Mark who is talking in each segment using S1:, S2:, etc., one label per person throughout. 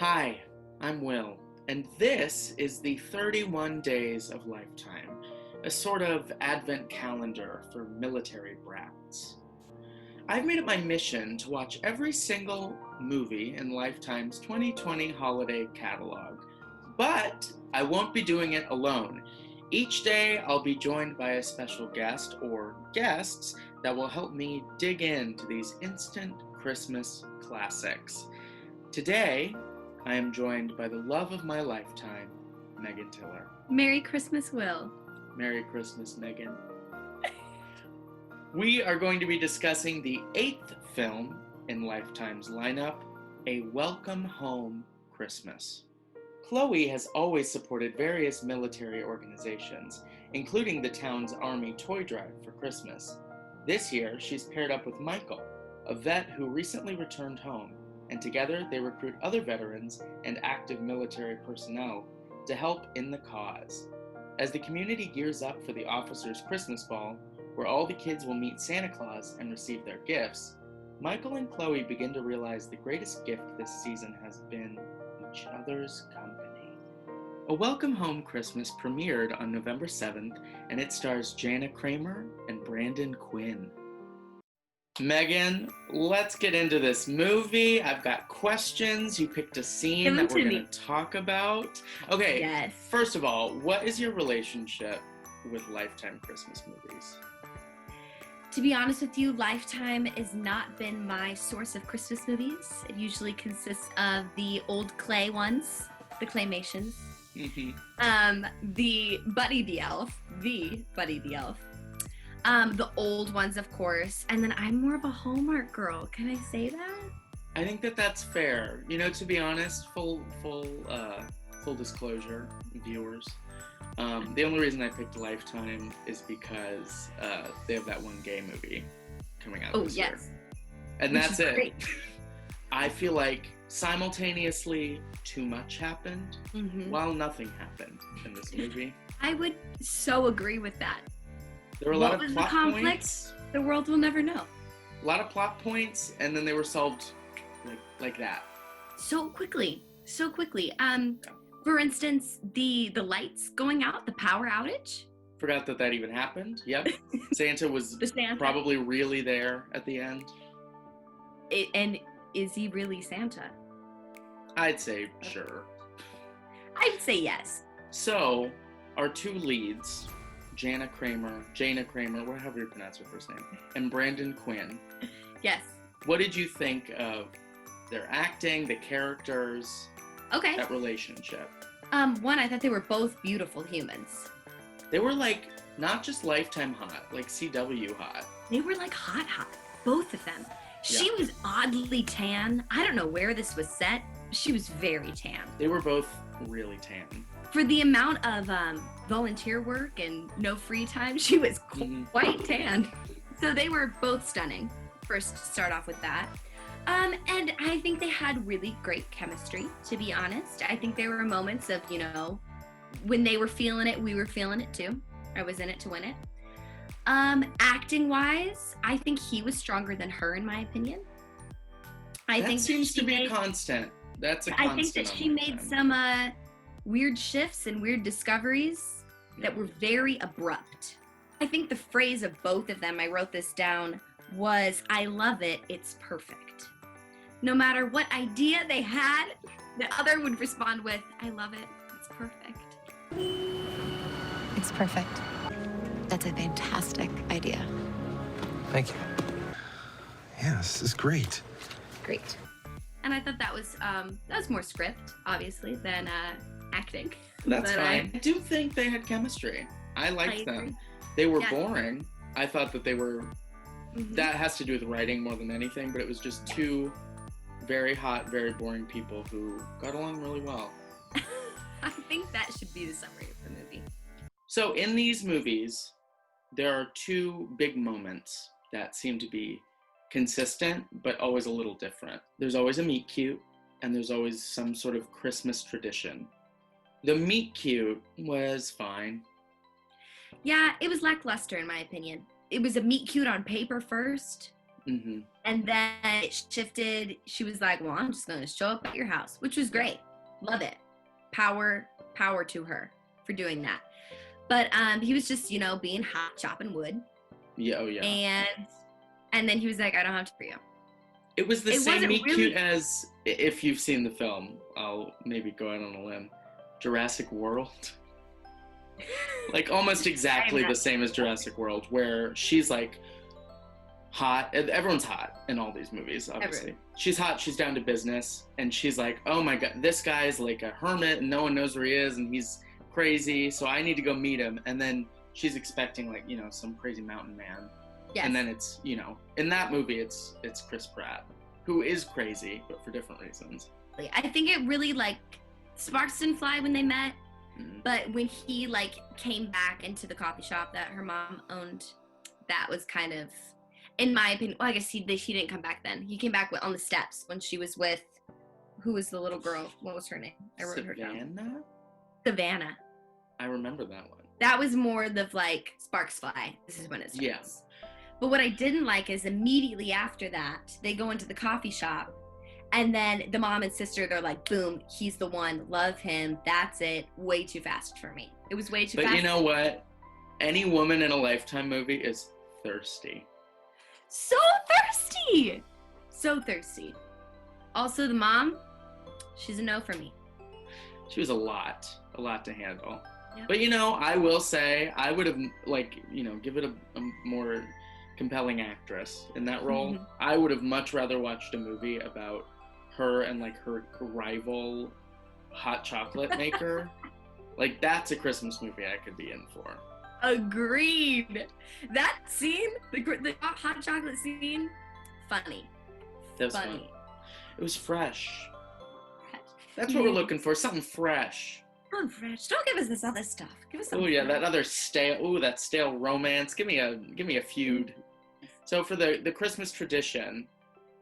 S1: Hi, I'm Will, and this is the 31 Days of Lifetime, a sort of advent calendar for military brats. I've made it my mission to watch every single movie in Lifetime's 2020 holiday catalog, but I won't be doing it alone. Each day, I'll be joined by a special guest or guests that will help me dig into these instant Christmas classics. Today, I am joined by the love of my lifetime, Megan Tiller.
S2: Merry Christmas, Will.
S1: Merry Christmas, Megan. We are going to be discussing the 8th film in Lifetime's lineup, A Welcome Home Christmas. Chloe has always supported various military organizations, including the town's Army Toy Drive for Christmas. This year, she's paired up with Michael, a vet who recently returned home, and together they recruit other veterans and active military personnel to help in the cause. As the community gears up for the officers' Christmas ball, where all the kids will meet Santa Claus and receive their gifts, Michael and Chloe begin to realize the greatest gift this season has been each other's company. A Welcome Home Christmas premiered on November 7th, and it stars Jana Kramer and Brandon Quinn. Megan, let's get into this movie. I've got questions. You picked a scene that we're going to talk about. Okay,
S2: Yes.
S1: First of all, what is your relationship with Lifetime Christmas movies?
S2: To be honest with you, Lifetime has not been my source of Christmas movies. It usually consists of the old clay ones, the claymations, the Buddy the Elf, the old ones, of course, and then I'm more of a Hallmark girl. Can I say that?
S1: I think that that's fair. You know, to be honest, full disclosure, viewers. The only reason I picked Lifetime is because they have that one gay movie coming out this year. And
S2: Which
S1: that's
S2: is
S1: it.
S2: Great.
S1: I feel like simultaneously too much happened while nothing happened in this movie.
S2: I would so agree with that.
S1: There were a lot of plot points.
S2: The world will never know.
S1: A lot of plot points, and then they were solved like that.
S2: So quickly. For instance, the lights going out, the power outage.
S1: Forgot that even happened. Yep. Santa was probably really there at the end.
S2: And is he really Santa?
S1: I'd say sure.
S2: I'd say yes.
S1: So, our two leads, Jana Kramer, whatever you pronounce her first name, and Brandon Quinn.
S2: Yes.
S1: What did you think of their acting, the characters, that relationship?
S2: One, I thought they were both beautiful humans.
S1: They were not just Lifetime hot, CW hot.
S2: They were hot, both of them. She was oddly tan. I don't know where this was set. She was very tan.
S1: They were both really tan.
S2: For the amount of volunteer work and no free time, she was quite tan. So they were both stunning. First, start off with that. And I think they had really great chemistry, to be honest. I think there were moments of, when they were feeling it, we were feeling it too. I was in it to win it. Acting-wise, I think he was stronger than her, in my opinion.
S1: That seems to be a constant. That's a constant.
S2: I think that she made some weird shifts and weird discoveries that were very abrupt. I think the phrase of both of them, I wrote this down, was, "I love it, it's perfect." No matter what idea they had, the other would respond with, "I love it, it's perfect."
S3: It's perfect. That's a fantastic idea.
S4: Thank you. Yeah, this is great.
S2: Great. And I thought that was more script, obviously, than acting.
S1: That's fine. I do think they had chemistry. I liked them. They were boring. I thought that they were... That has to do with writing more than anything, but it was just two very hot, very boring people who got along really well.
S2: I think that should be the summary of the movie.
S1: So in these movies, there are two big moments that seem to be consistent, but always a little different. There's always a meet cute, and there's always some sort of Christmas tradition. The meet cute was fine.
S2: Yeah, it was lackluster in my opinion. It was a meet cute on paper first, And then it shifted. She was like, well, I'm just going to show up at your house, which was great. Love it. Power to her for doing that. But he was just, being hot, chopping wood.
S1: Yeah, oh yeah.
S2: And then he was like, I don't have to for you.
S1: It was the same
S2: wasn't
S1: meet
S2: really-
S1: cute as, if you've seen the film, I'll maybe go out on a limb, Jurassic World. Like almost exactly the same as Jurassic World, where she's like hot. Everyone's hot in all these movies, obviously.
S2: Everyone.
S1: She's hot, she's down to business, and she's like, oh my god, this guy's like a hermit and no one knows where he is and he's crazy, so I need to go meet him. And then she's expecting like, some crazy mountain man.
S2: Yes.
S1: And then it's, in that movie it's Chris Pratt, who is crazy, but for different reasons.
S2: I think it really like sparks didn't fly when they met. But when he like came back into the coffee shop that her mom owned, that was kind of, in my opinion, well, I guess he didn't come back then. He came back on the steps when she was with, who was the little girl? What was her name? I wrote her down. Savannah.
S1: I remember that one.
S2: That was more the like sparks fly. This is when it starts.
S1: Yeah.
S2: But what I didn't like is immediately after that, they go into the coffee shop. And then the mom and sister, they're like, boom, he's the one, love him, that's it. Way too fast for me. It was way too fast.
S1: But you know what? Any woman in a Lifetime movie is thirsty.
S2: So thirsty! So thirsty. Also, the mom, she's a no for me.
S1: She was a lot to handle.
S2: Yep.
S1: But I will say, I would have, give it a more compelling actress in that role.
S2: Mm-hmm.
S1: I would have much rather watched a movie about her and like her rival hot chocolate maker. Like that's a Christmas movie I could be in for.
S2: Agreed. That scene, the hot chocolate scene, funny.
S1: That was
S2: funny.
S1: fun. It was fresh. That's what we're looking for, something fresh.
S2: Fresh. Don't give us this other stuff. Give us something.
S1: Oh yeah,
S2: fresh.
S1: that other stale romance. Give me a feud. So for the Christmas tradition,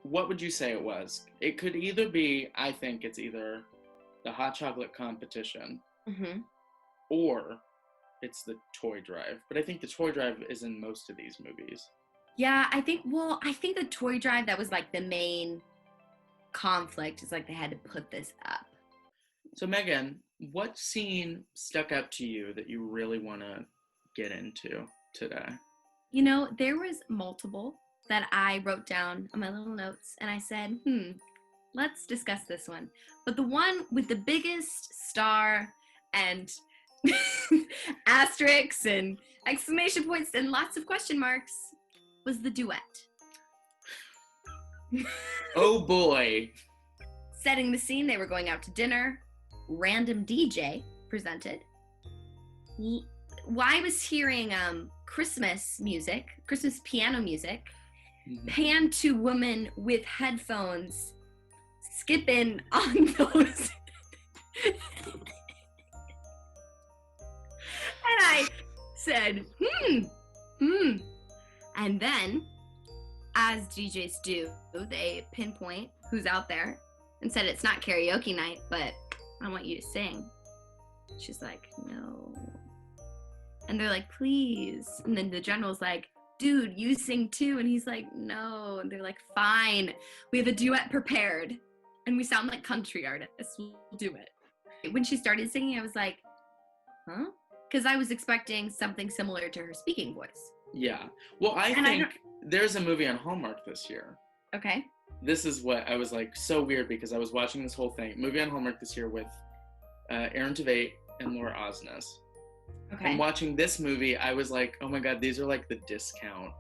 S1: what would you say it was? It could either be, I think it's either the hot chocolate competition, or it's the toy drive. But I think the toy drive is in most of these movies.
S2: Yeah, I think the toy drive, that was like the main conflict, is like they had to put this up.
S1: So Megan, what scene stuck out to you that you really want to get into today?
S2: There was multiple that I wrote down on my little notes, and I said, let's discuss this one. But the one with the biggest star and asterisks and exclamation points and lots of question marks was the duet.
S1: Oh boy.
S2: Setting the scene, they were going out to dinner. Random DJ presented. I was hearing Christmas piano music, pan to woman with headphones, skipping on those. And I said, And then, as DJs do, they pinpoint who's out there and said, it's not karaoke night, but I want you to sing. She's like, no. And they're like, please. And then the general's like, dude, you sing too. And he's like, no. And they're like, fine. We have a duet prepared. And we sound like country artists. We'll do it. When she started singing, I was like, huh? Because I was expecting something similar to her speaking voice.
S1: Yeah. Well, I think there's a movie on Hallmark this year.
S2: Okay.
S1: This is what I was like, so weird, because I was watching this whole thing. Movie on Hallmark this year with Aaron Tveit and Laura Osnes.
S2: Okay.
S1: And watching this movie, I was like, oh my god, these are like the discount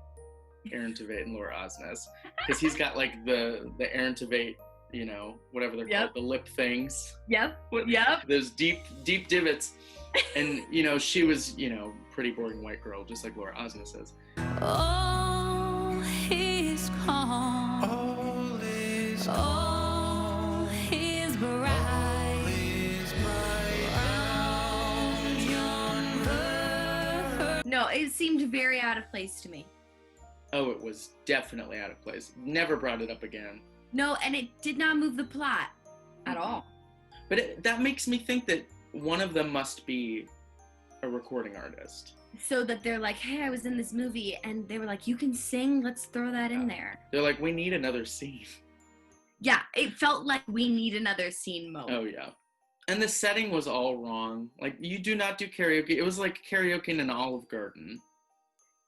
S1: Aaron Tveit and Laura Osnes. Because he's got like the Aaron Tveit, whatever they're called, the lip things.
S2: Yep.
S1: Those deep divots. And, she was, pretty boring white girl, just like Laura Osnes says.
S5: All is calm. All is bright.
S2: No, it seemed very out of place to me.
S1: Oh, it was definitely out of place. Never brought it up again.
S2: No, and it did not move the plot at all.
S1: But that makes me think that one of them must be a recording artist.
S2: so that they're like, hey, I was in this movie, and they were like, you can sing, let's throw that in there.
S1: They're like, we need another scene.
S2: Yeah, it felt like we need another scene moment.
S1: Oh, yeah. And the setting was all wrong. Like, you do not do karaoke. It was like karaoke in an Olive Garden.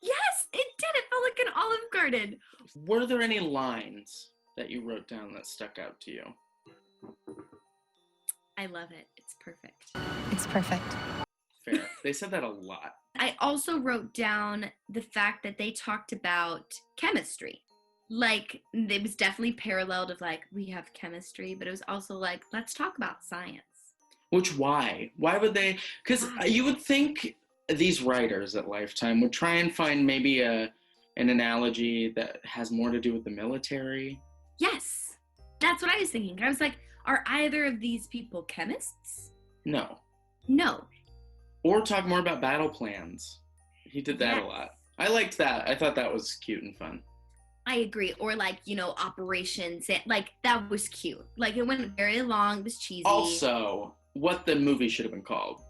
S2: Yes, it did. It felt like an Olive Garden.
S1: Were there any lines that you wrote down that stuck out to you?
S2: I love it. It's perfect.
S3: It's perfect.
S1: Fair. They said that a lot.
S2: I also wrote down the fact that they talked about chemistry. Like, it was definitely paralleled of like, we have chemistry, but it was also like, let's talk about science.
S1: Which, why? Why would they? Because you would think these writers at Lifetime would try and find maybe an analogy that has more to do with the military.
S2: Yes, that's what I was thinking. I was like, are either of these people chemists?
S1: No.
S2: No.
S1: Or talk more about battle plans. He did that
S2: Yes.
S1: a lot. I liked that. I thought that was cute and fun.
S2: I agree. Or like, operations. Like, that was cute. Like, it went very long. It was cheesy.
S1: Also, what the movie should have been called.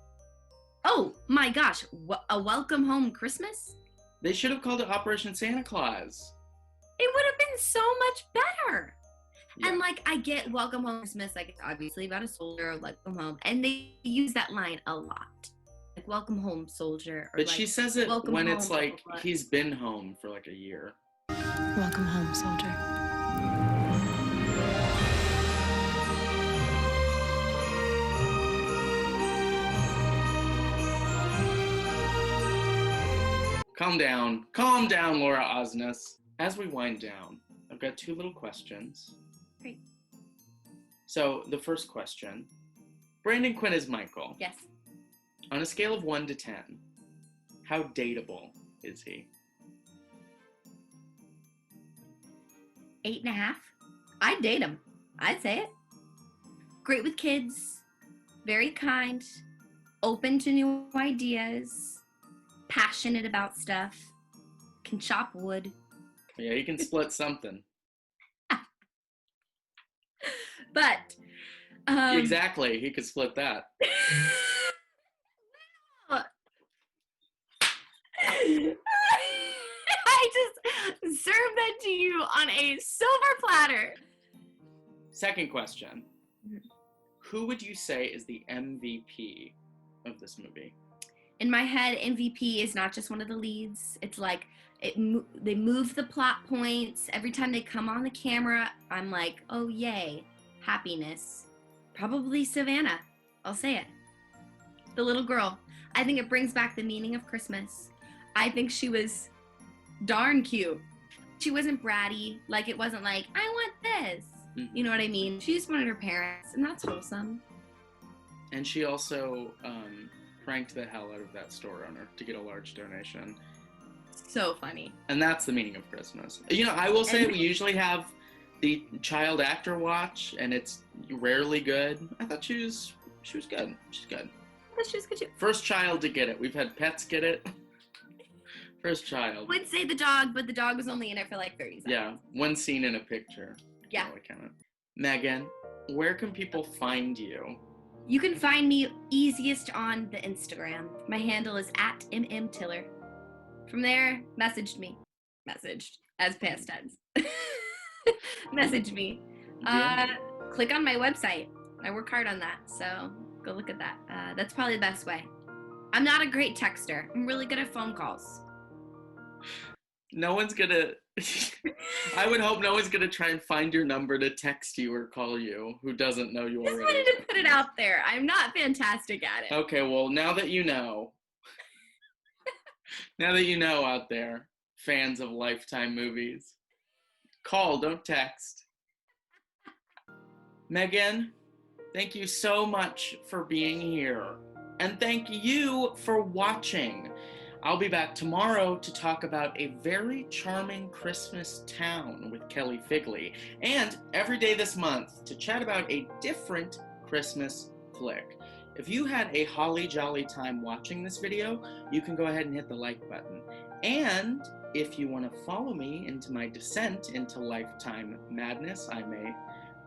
S2: Oh my gosh, a Welcome Home Christmas?
S1: They should have called it Operation Santa Claus.
S2: It would have been so much better.
S1: Yeah.
S2: And like, I get Welcome Home Christmas, like it's obviously about a soldier, like come home, and they use that line a lot, like Welcome Home Soldier. Or
S1: But
S2: like,
S1: she says it
S2: "Welcome
S1: when
S2: home,
S1: it's
S2: blah, blah,
S1: like
S2: blah."
S1: he's been home for like a year.
S3: Welcome home, soldier.
S1: Calm down, Laura Osnes. As we wind down, I've got two little questions.
S2: Great.
S1: So the first question, Brandon Quinn is Michael.
S2: Yes.
S1: On a scale of 1 to 10, how dateable is he?
S2: 8.5. I'd date him. I'd say it. Great with kids, very kind, open to new ideas, passionate about stuff, can chop wood.
S1: Yeah, he can split something.
S2: But
S1: Exactly, he could split that.
S2: I just served that to you on a silver platter.
S1: Second question, who would you say is the MVP of this movie?
S2: In my head, MVP is not just one of the leads. It's like they move the plot points. Every time they come on the camera, I'm like, oh, yay, happiness. Probably Savannah. I'll say it. The little girl. I think it brings back the meaning of Christmas. I think she was darn cute. She wasn't bratty. Like, it wasn't like, I want this.
S1: Mm-hmm.
S2: You know what I mean? She just wanted her parents, and that's wholesome.
S1: And she also pranked the hell out of that store owner to get a large donation.
S2: So funny.
S1: And that's the meaning of Christmas. You know, I will say we usually have the child actor watch, and it's rarely good. I thought she was good. She's good.
S2: That's just good too.
S1: First child to get it. We've had pets get it. First child.
S2: Would say the dog, but the dog was only in it for like 30 seconds.
S1: Yeah, one scene in a picture.
S2: Yeah.
S1: Really count. Megan, where can people find you?
S2: You can find me easiest on the Instagram. My handle is @mmtiller. From there, messaged me. Messaged as past tense. Message me.
S1: Yeah.
S2: Click on my website. I work hard on that, so go look at that. That's probably the best way. I'm not a great texter. I'm really good at phone calls.
S1: No one's gonna. I would hope no one's gonna try and find your number to text you or call you who doesn't know you
S2: Just
S1: already.
S2: wanted to put it out there. I'm not fantastic at it.
S1: Okay, well, now that you know. Now that you know out there, fans of Lifetime movies, call, don't text. Megan, thank you so much for being here. And thank you for watching. I'll be back tomorrow to talk about A Very Charming Christmas Town with Kelly Figley. And every day this month to chat about a different Christmas flick. If you had a holly jolly time watching this video, you can go ahead and hit the like button. And if you want to follow me into my descent into Lifetime madness, I may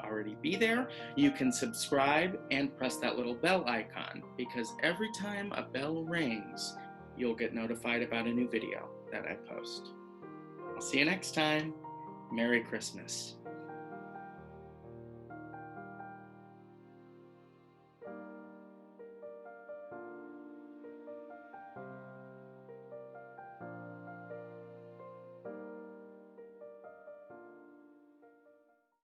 S1: already be there. You can subscribe and press that little bell icon, because every time a bell rings, you'll get notified about a new video that I post. I'll see you next time. Merry Christmas.